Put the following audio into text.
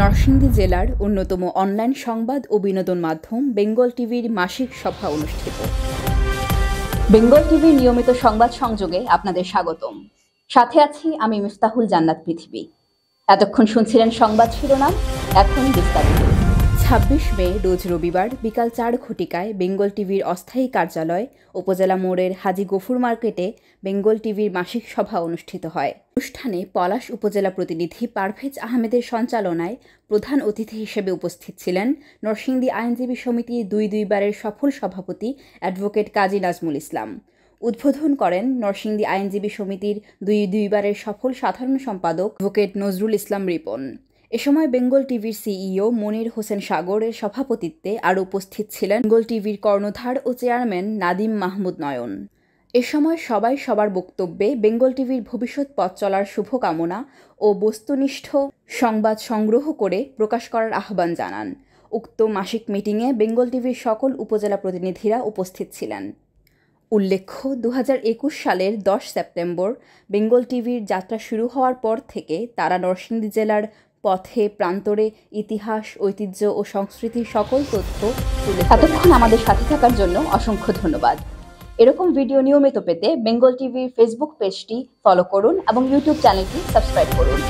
নরসিংদী জেলার অন্যতম অনলাইন সংবাদ ও বিনোদন মাধ্যম বেঙ্গল টিভির মাসিক সভা অনুষ্ঠিত। বেঙ্গল টিভির নিয়মিত সংবাদ সংযোগে আপনাদের স্বাগতম। সাথে আছি আমি মিফতাহুল জান্নাত পৃথিবী। এতক্ষণ শুনছিলেন সংবাদ শিরোনাম, এখন বিস্তারিত। ২৬ মে রোজ রবিবার বিকাল ৪ ঘটিকায় বেঙ্গল টিভির অস্থায়ী কার্যালয় উপজেলা মোড়ের হাজী গফুর মার্কেটে বেঙ্গল টিভির মাসিক সভা অনুষ্ঠিত হয়। অনুষ্ঠানে পলাশ উপজেলা প্রতিনিধি পারভেজ আহমেদের সঞ্চালনায় প্রধান অতিথি হিসেবে উপস্থিত ছিলেন নরসিংদী আইনজীবী সমিতির দুইবারের সফল সভাপতি অ্যাডভোকেট কাজী নাজমুল ইসলাম। উদ্বোধন করেন নরসিংদী আইনজীবী সমিতির দুইবারের সফল সাধারণ সম্পাদক অ্যাডভোকেট নজরুল ইসলাম রিপন। এ সময় বেঙ্গল টিভির সিইও মনির হোসেন সাগরের সভাপতিত্বে আরও উপস্থিত ছিলেন বেঙ্গল টিভির কর্ণধার ও চেয়ারম্যান নাদিম মাহমুদ নয়ন। এ সময় সবাই সবার বক্তব্যে বেঙ্গল টিভির ভবিষ্যৎ পথ চলার শুভকামনা ও বস্তুনিষ্ঠ সংবাদ সংগ্রহ করে প্রকাশ করার আহ্বান জানান। উক্ত মাসিক মিটিংয়ে বেঙ্গল টিভির সকল উপজেলা প্রতিনিধিরা উপস্থিত ছিলেন। উল্লেখ্য, ২০২১ সালের ১০ সেপ্টেম্বর বেঙ্গল টিভির যাত্রা শুরু হওয়ার পর থেকে তারা নরসিংদী জেলার পথে প্রান্তরে ইতিহাস, ঐতিহ্য ও সংস্কৃতির সকল তথ্য তুলে ধরে। এতক্ষণ আমাদের সাথে থাকার জন্য অসংখ্য ধন্যবাদ। এরকম ভিডিও নিয়মিত পেতে বেঙ্গল টিভির ফেসবুক পেজটি ফলো করুন এবং ইউটিউব চ্যানেলটি সাবস্ক্রাইব করুন।